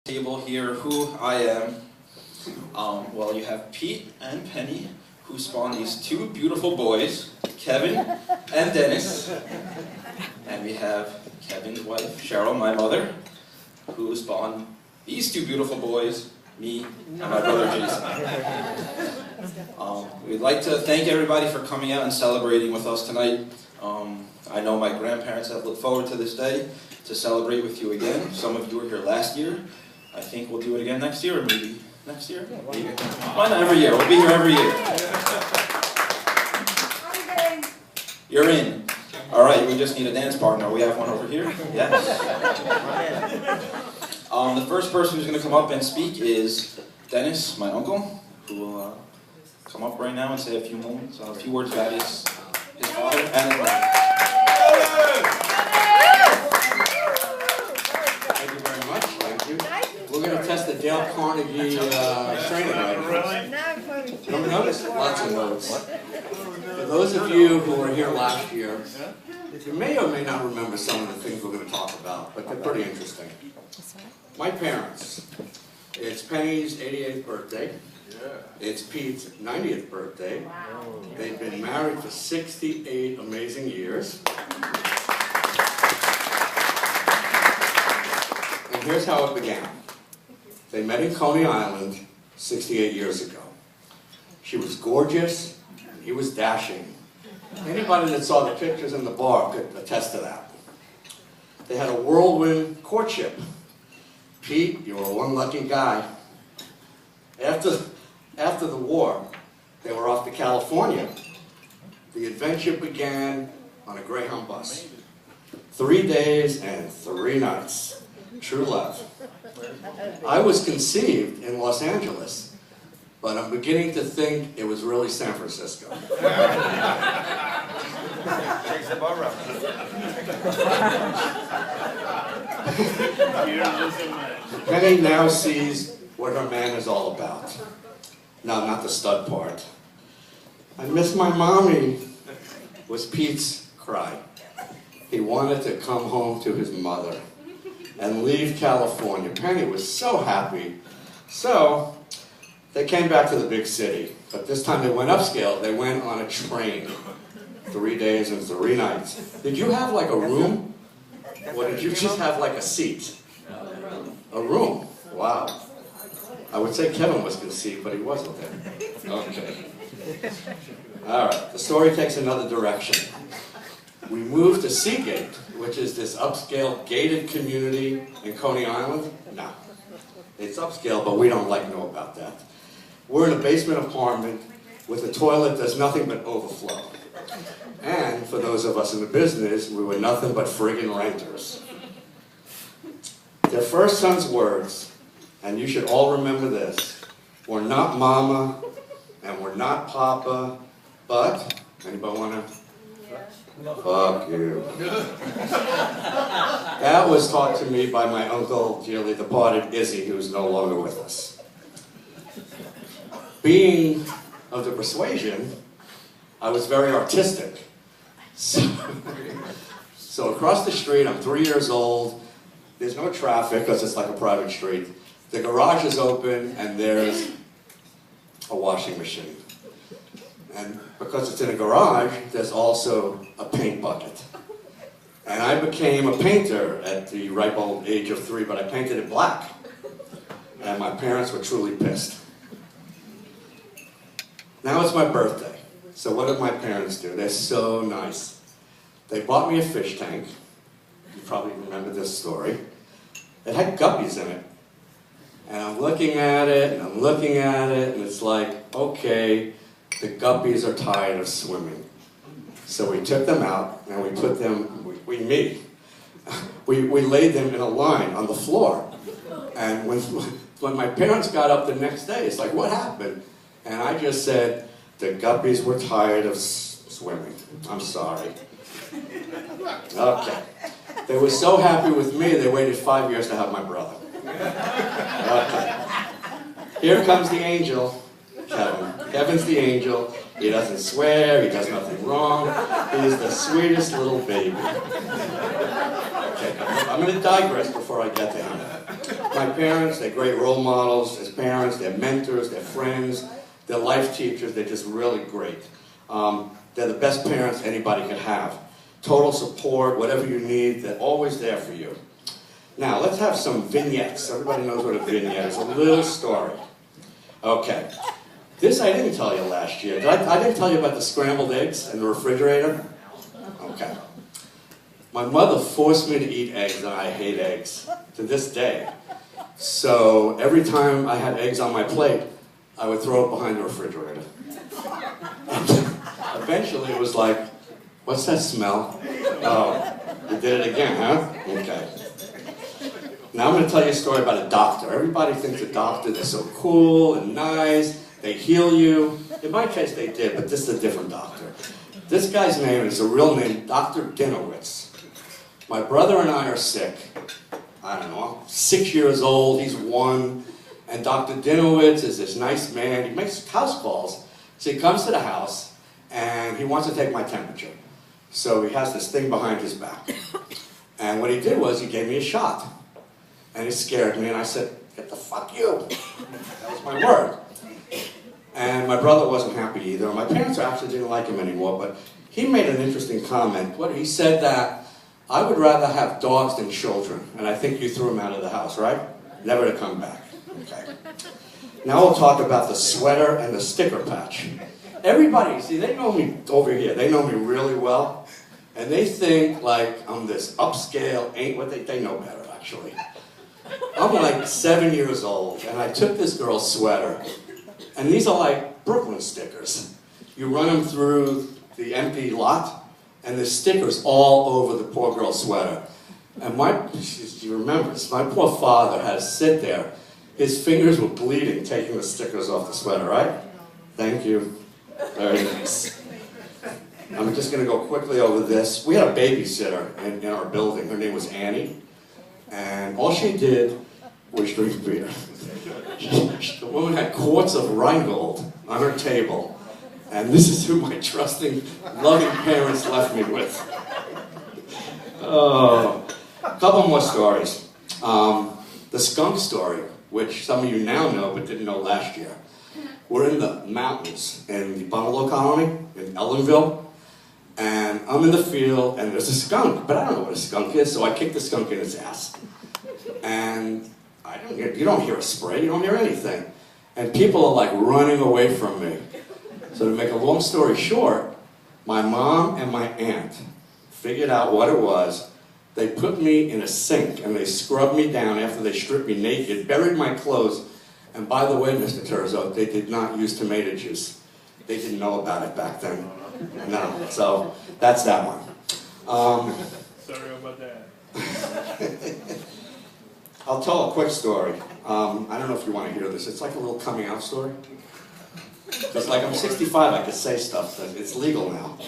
Table here who I am. Well, you have Pete and Penny, who spawned these two beautiful boys, Kevin and Dennis. And we have Kevin's wife, Cheryl, my mother, who spawned these two beautiful boys, me and my brother Jason. We'd like to thank everybody for coming out and celebrating with us tonight. I know my grandparents have looked forward to this day to celebrate with you again. Some of you were here last year. I think we'll do it again next year, or maybe next year? Maybe. Why not every year? We'll be here every year. You're in. All right, we just need a dance partner. We have one over here. Yes. The first person who's going to come up and speak is Dennis, my uncle, who will come up right now and say a few words about his father and his mother. Thank you very much. Thank you. We're going to test the Dale Carnegie training items. Remember those? Lots of those. For those of you who were here last year, you may or may not remember some of the things we're going to talk about, but they're pretty interesting. My parents. It's Penny's 88th birthday. It's Pete's 90th birthday. They've been married for 68 amazing years. And here's how it began. They met in Coney Island 68 years ago. She was gorgeous, and he was dashing. Anybody that saw the pictures in the bar could attest to that. They had a whirlwind courtship. Pete, you were one lucky guy. After the war, they were off to California. The adventure began on a Greyhound bus. 3 days and 3 nights. True love. I was conceived in Los Angeles, but I'm beginning to think it was really San Francisco. Takes the bar up. Penny now sees what her man is all about. No, not the stud part. I miss my mommy, was Pete's cry. He wanted to come home to his mother and leave California. Penny was so happy. So, they came back to the big city. But this time they went upscale. They went on a train. 3 days and 3 nights. Did you have like a room? Or did you just have like a seat? A room. Wow. I would say Kevin was conceived, but he wasn't there. Okay. All right. The story takes another direction. We moved to Seagate, which is this upscale gated community in Coney Island. No. It's upscale, but we don't know about that. We're in a basement apartment with a toilet that's nothing but overflow. And for those of us in the business, we were nothing but friggin' renters. Their first son's words, and you should all remember this, we're not mama, and we're not papa, but, anybody wanna? Fuck you. That was taught to me by my uncle, dearly departed Izzy, who's no longer with us. Being of the persuasion, I was very artistic. So across the street, I'm 3 years old, there's no traffic because it's like a private street. The garage is open and there's a washing machine. And because it's in a garage, there's also a paint bucket. And I became a painter at the ripe old age of 3, but I painted it black. And my parents were truly pissed. Now it's my birthday. So what did my parents do? They're so nice. They bought me a fish tank. You probably remember this story. It had guppies in it. And I'm looking at it, and I'm looking at it, and it's like, okay, the guppies are tired of swimming. So we took them out, and we put them, we laid them in a line on the floor. And when my parents got up the next day, it's like, what happened? And I just said, the guppies were tired of swimming. I'm sorry. Okay. They were so happy with me, they waited 5 years to have my brother. Okay. Here comes the angel, Kevin. Kevin's the angel. He doesn't swear, he does nothing wrong. He's the sweetest little baby. Okay, I'm going to digress before I get to him. My parents, they're great role models as parents, they're mentors, they're friends, they're life teachers, they're just really great. They're the best parents anybody could have. Total support, whatever you need, they're always there for you. Now, let's have some vignettes. Everybody knows what a vignette is, a little story. Okay. This I didn't tell you last year. I didn't tell you about the scrambled eggs in the refrigerator? Okay. My mother forced me to eat eggs, and I hate eggs to this day. So every time I had eggs on my plate, I would throw it behind the refrigerator. And eventually it was like, what's that smell? Oh, you did it again, huh? Okay. Now I'm going to tell you a story about a doctor. Everybody thinks a doctor, they're so cool and nice, they heal you. In my case they did, but this is a different doctor. This guy's name is a real name, Dr. Dinowitz. My brother and I are sick. I don't know, I'm 6 years old, he's 1, and Dr. Dinowitz is this nice man. He makes house calls. So he comes to the house, and he wants to take my temperature. So he has this thing behind his back. And what he did was he gave me a shot. And it scared me, and I said, "Get the fuck you." That was my word. And my brother wasn't happy either. My parents actually didn't like him anymore, but he made an interesting comment. He said that, "I would rather have dogs than children," and I think you threw him out of the house, right? Never to come back. Okay. Now we'll talk about the sweater and the sticker patch. Everybody, see, they know me over here. They know me really well, and they think like I'm this upscale, ain't what they know better, actually. I'm like 7 years old, and I took this girl's sweater, and these are like Brooklyn stickers. You run them through the empty lot, and there's stickers all over the poor girl's sweater. And she remembers, my poor father had to sit there. His fingers were bleeding taking the stickers off the sweater, right? Thank you. Very nice. I'm just going to go quickly over this. We had a babysitter in our building. Her name was Annie. And all she did was drink beer. The woman had quarts of Rheingold on her table. And this is who my trusting, loving parents left me with. Oh, a couple more stories. The skunk story, which some of you now know but didn't know last year. We're in the mountains in the bungalow colony in Ellenville. And I'm in the field, and there's a skunk, but I don't know what a skunk is, so I kick the skunk in its ass. And you don't hear a spray, you don't hear anything. And people are like running away from me. So to make a long story short, my mom and my aunt figured out what it was. They put me in a sink, and they scrubbed me down after they stripped me naked, buried my clothes. And by the way, Mr. Terzo, they did not use tomato juice. They didn't know about it back then. No, so that's that one. Sorry about that. I'll tell a quick story. I don't know if you want to hear this. It's like a little coming out story. Because like I'm 65, I could say stuff, but it's legal now.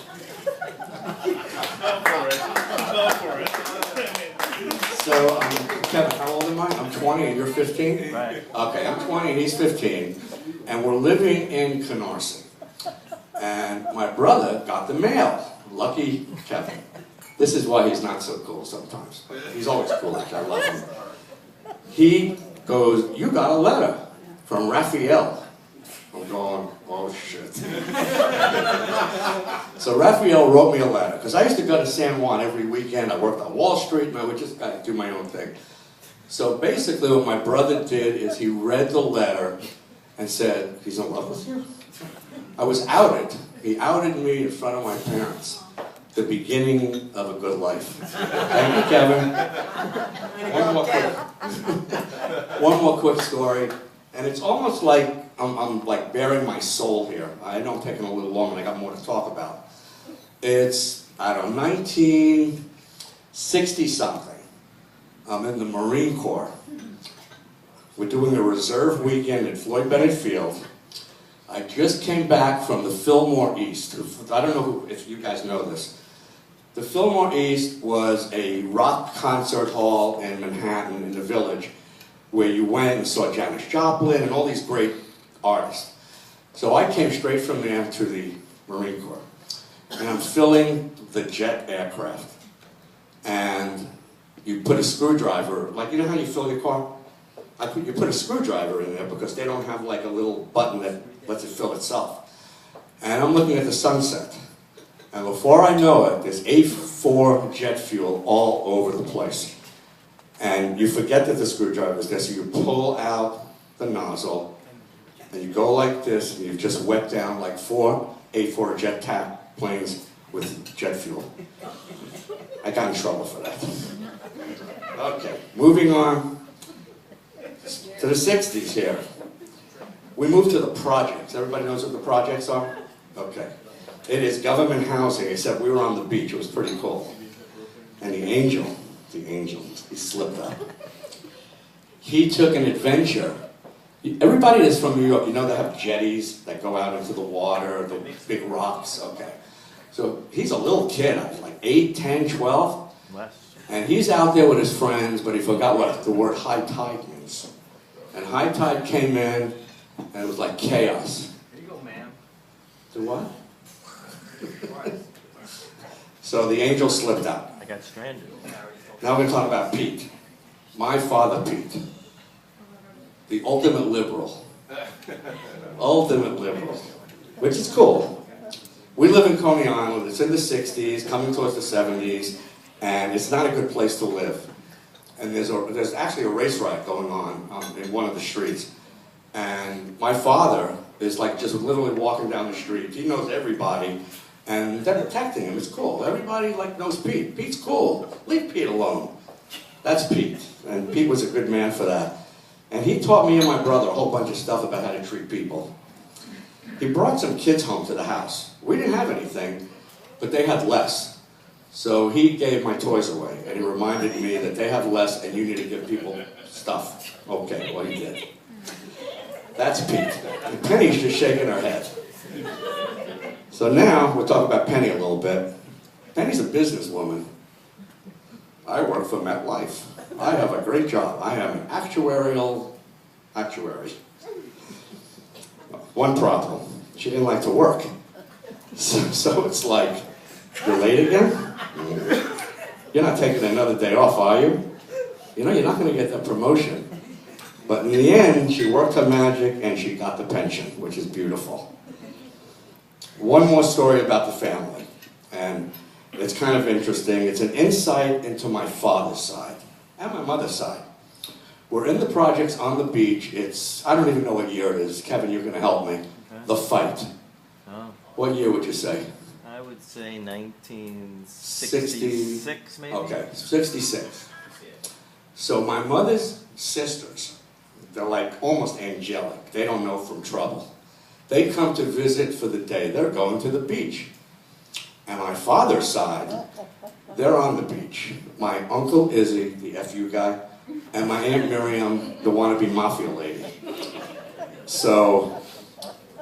Go for it. So, Kevin, how old am I? I'm 20 and you're 15? Right. Okay, I'm 20 and he's 15. And we're living in Canarsie. And my brother got the mail. Lucky Kevin. This is why he's not so cool sometimes. He's always cool, actually. I love him. He goes, "You got a letter from Raphael." I'm going, oh shit. So Raphael wrote me a letter, because I used to go to San Juan every weekend. I worked on Wall Street, and I would just do my own thing. So basically what my brother did is he read the letter and said, "He's in love with you?" I was outed. He outed me in front of my parents. The beginning of a good life. Thank you, Kevin. One more quick story. And it's almost like I'm like bearing my soul here. I know I'm taking a little long and I got more to talk about. It's, I don't know, 1960 something. I'm in the Marine Corps. We're doing a reserve weekend at Floyd Bennett Field. I just came back from the Fillmore East. I don't know if you guys know this. The Fillmore East was a rock concert hall in Manhattan, in the Village, where you went and saw Janis Joplin and all these great artists. So I came straight from there to the Marine Corps. And I'm filling the jet aircraft. And you put a screwdriver, like you know how you fill your car? you put a screwdriver in there because they don't have like a little button that lets it fill itself. And I'm looking at the sunset. And before I know it, there's A4 jet fuel all over the place. And you forget that the screwdriver is there, so you pull out the nozzle, and you go like this, and you've just wet down like 4 A4 jet tack planes with jet fuel. I got in trouble for that. Okay, moving on to the 60s here. We moved to the projects. Everybody knows what the projects are? Okay. It is government housing, except we were on the beach. It was pretty cool. And the angel, he slipped up. He took an adventure. Everybody that's from New York, you know they have jetties that go out into the water, the big rocks, okay. So he's a little kid, like 8, 10, 12. And he's out there with his friends, but he forgot what the word high tide means. And high tide came in, and it was like chaos. There you go, ma'am. The what? So the angel slipped out. I got stranded. Now we're going to talk about Pete. My father, Pete. The ultimate liberal. Ultimate liberal. Which is cool. We live in Coney Island. It's in the 60s, coming towards the 70s, and it's not a good place to live. And there's actually a race riot going on in one of the streets. And my father is like just literally walking down the street. He knows everybody, and they're protecting him. It's cool. Everybody like knows Pete. Pete's cool. Leave Pete alone. That's Pete, and Pete was a good man for that. And he taught me and my brother a whole bunch of stuff about how to treat people. He brought some kids home to the house. We didn't have anything, but they had less. So he gave my toys away, and he reminded me that they have less and you need to give people stuff. Okay, well he did. That's Pete. And Penny's just shaking her head. So now we'll talk about Penny a little bit. Penny's a businesswoman. I work for MetLife. I have a great job. I am an actuary. One problem, she didn't like to work. So it's like, you're late again? You're not taking another day off, are you? You know, you're not going to get that promotion. But in the end, she worked her magic and she got the pension, which is beautiful. One more story about the family, and it's kind of interesting. It's an insight into my father's side and my mother's side. We're in the projects on the beach. I don't even know what year it is. Kevin, you're going to help me. Okay. The fight. Oh, What year would you say? I would say 1966, maybe? Okay, 66. So my mother's sisters, they're like almost angelic. They don't know from trouble. They come to visit for the day. They're going to the beach. And my father's side, they're on the beach. My Uncle Izzy, the FU guy, and my Aunt Miriam, the wannabe mafia lady. So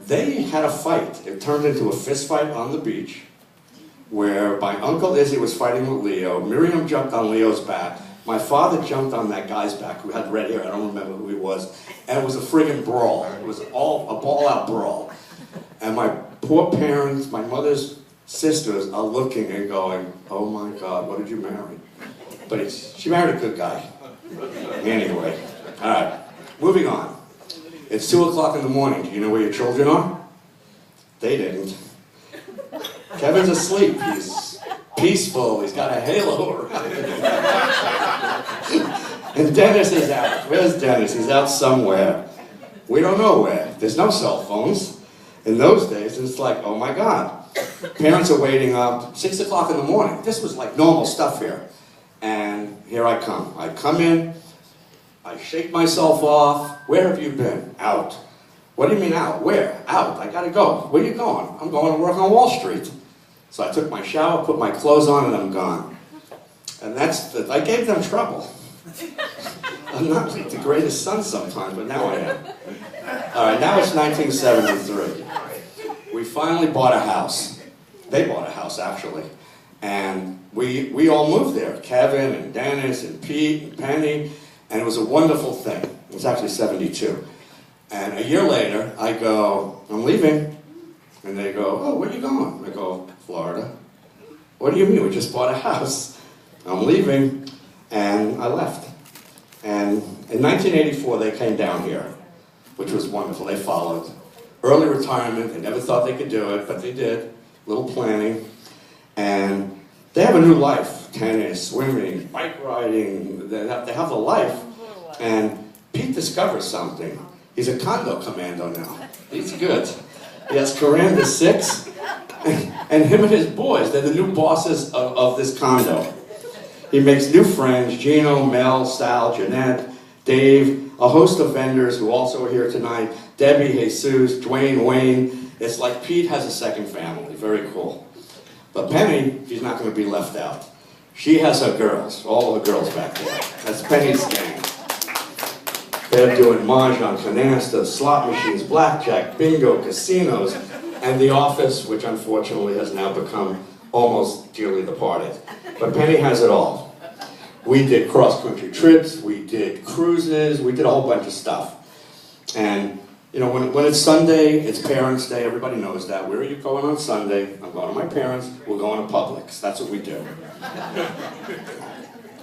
they had a fight. It turned into a fist fight on the beach where my Uncle Izzy was fighting with Leo. Miriam jumped on Leo's back. My father jumped on that guy's back who had red hair. I don't remember who he was. And it was a friggin' brawl. It was all a ball-out brawl. And my poor parents, my mother's sisters are looking and going, oh my God, what did you marry? But she married a good guy. Anyway, all right, moving on. It's 2 o'clock in the morning. Do you know where your children are? They didn't. Kevin's asleep. He's peaceful. He's got a halo around him. And Dennis is out. Where's Dennis? He's out somewhere. We don't know where. There's no cell phones. In those days, it's like, oh my God. Parents are waiting up, 6 o'clock in the morning. This was like normal stuff here. And here I come. I come in, I shake myself off. Where have you been? Out. What do you mean out? Where? Out. I gotta go. Where are you going? I'm going to work on Wall Street. So I took my shower, put my clothes on, and I'm gone. And I gave them trouble. I'm not like the greatest son sometimes, but now I am. All right, now it's 1973. We finally bought a house. They bought a house, actually. And we all moved there. Kevin and Dennis and Pete and Penny. And it was a wonderful thing. It was actually 72. And a year later, I go, I'm leaving. And they go, oh, where are you going? I go, Florida. What do you mean? We just bought a house. I'm leaving. And I left. And In 1984, they came down here, which was wonderful. They followed. Early retirement, they never thought they could do it, but they did. Little planning. And they have a new life. Tennis, swimming, bike riding. They have a life. And Pete discovers something. He's a condo commando now. He's good. He has Corinne, the 6, and him and his boys. They're the new bosses of this condo. He makes new friends, Gino, Mel, Sal, Jeanette, Dave, a host of vendors who also are here tonight, Debbie, Jesus, Dwayne, Wayne. It's like Pete has a second family. Very cool. But Penny, she's not going to be left out. She has her girls, all her girls back there. That's Penny's gang. They're doing mahjong, canasta, slot machines, blackjack, bingo, casinos, and the office, which unfortunately has now become almost dearly departed. But Penny has it all. We did cross-country trips, we did cruises, we did a whole bunch of stuff. And, you know, when it's Sunday, it's Parents' Day, everybody knows that. Where are you going on Sunday? I'm going to my parents, we're going to Publix. That's what we do.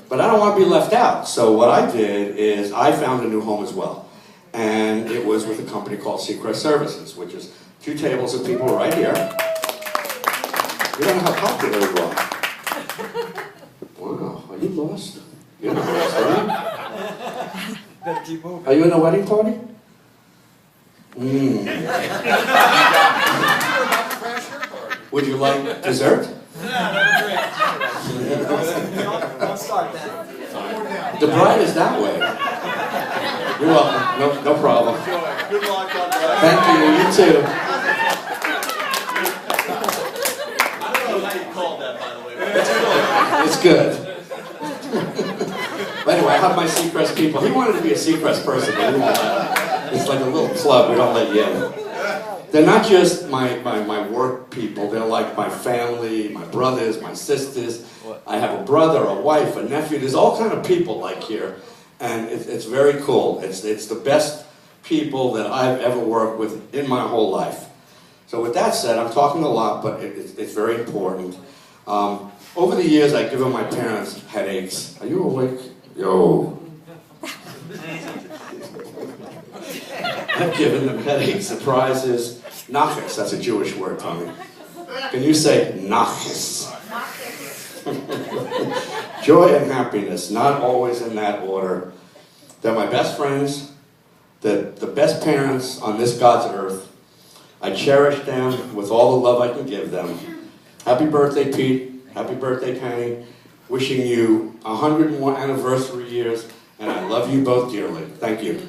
But I don't want to be left out. So what I did is I found a new home as well. And it was with a company called Seacrest Services, which is 2 tables of people right here. You don't know how popular you are. Wow, are you lost? You're not lost, are you? Are you in a wedding party? Would you like dessert? Don't start that. The bride is that way. You're welcome. No problem. Good luck on that. Thank you. You too. I don't know how you called that, by the way, but It's good. But anyway, I have my Seacrest people. He wanted to be a Seacrest person, but it's like a little club. We don't let you in. They're not just my work people. They're like my family, my brothers, my sisters. I have a brother, a wife, a nephew. There's all kind of people like here. And it's very cool. It's the best people that I've ever worked with in my whole life. So with that said, I'm talking a lot, but it's very important. Over the years, I've given my parents headaches. Are you awake? Yo. I've given them headaches, surprises, nachas. That's a Jewish word, Tommy. Can you say nachas? Joy and happiness, not always in that order. They're my best friends. They're the best parents on this God's earth. I cherish them with all the love I can give them. Happy birthday, Pete. Happy birthday, Penny. Wishing you 100 more anniversary years, and I love you both dearly. Thank you.